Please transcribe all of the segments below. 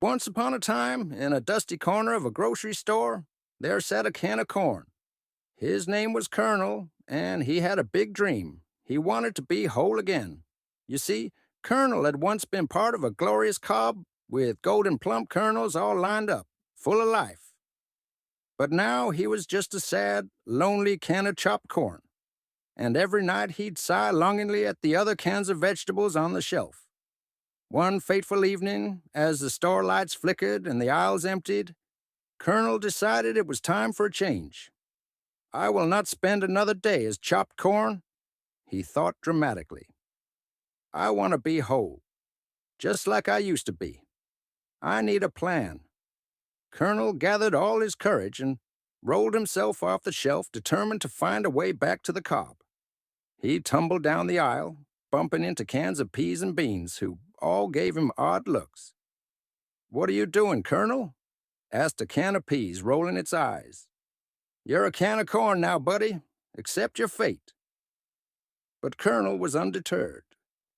Once upon a time, in a dusty corner of a grocery store, there sat a can of corn. His name was Colonel, and he had a big dream. He wanted to be whole again. You see, Colonel had once been part of a glorious cob with golden plump kernels all lined up, full of life. But now he was just a sad, lonely can of chopped corn, and every night he'd sigh longingly at the other cans of vegetables on the shelf. One fateful evening, as the store lights flickered and the aisles emptied, Colonel decided it was time for a change. I will not spend another day as chopped corn, he thought dramatically. I want to be whole, just like I used to be. I need a plan. Colonel gathered all his courage and rolled himself off the shelf, determined to find a way back to the cob. He tumbled down the aisle, bumping into cans of peas and beans, who all gave him odd looks. "What are you doing, Colonel?" asked a can of peas, rolling its eyes. "You're a can of corn now, buddy. Accept your fate." But Colonel was undeterred.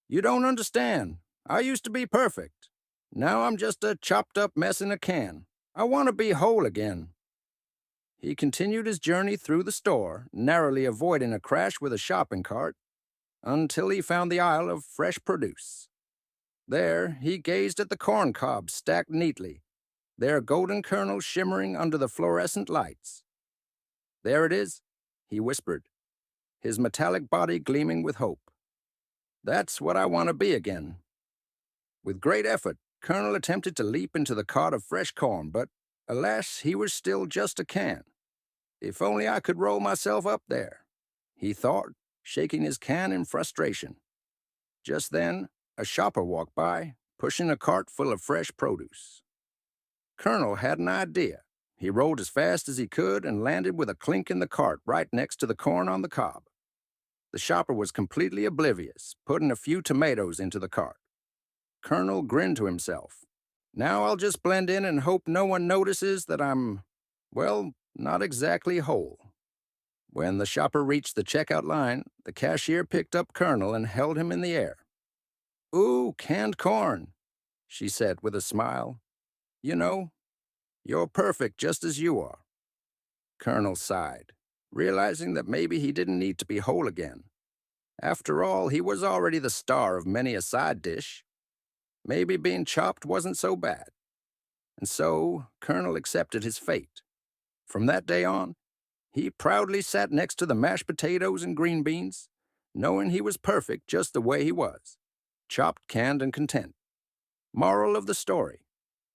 "You don't understand. I used to be perfect. Now I'm just a chopped-up mess in a can. I want to be whole again." He continued his journey through the store, narrowly avoiding a crash with a shopping cart, until he found the aisle of fresh produce. There, he gazed at the corn cobs stacked neatly, their golden kernels shimmering under the fluorescent lights. "There it is," he whispered, his metallic body gleaming with hope. "That's what I want to be again." With great effort, Colonel attempted to leap into the cart of fresh corn, but, alas, he was still just a can. "If only I could roll myself up there," he thought, shaking his can in frustration. Just then, a shopper walked by, pushing a cart full of fresh produce. Colonel had an idea. He rolled as fast as he could and landed with a clink in the cart right next to the corn on the cob. The shopper was completely oblivious, putting a few tomatoes into the cart. Colonel grinned to himself. "Now I'll just blend in and hope no one notices that I'm, well, not exactly whole." When the shopper reached the checkout line, the cashier picked up Colonel and held him in the air. "Ooh, canned corn," she said with a smile. "You know, you're perfect just as you are." Colonel sighed, realizing that maybe he didn't need to be whole again. After all, he was already the star of many a side dish. Maybe being chopped wasn't so bad. And so, Colonel accepted his fate. From that day on, he proudly sat next to the mashed potatoes and green beans, knowing he was perfect just the way he was, chopped, canned, and content. Moral of the story: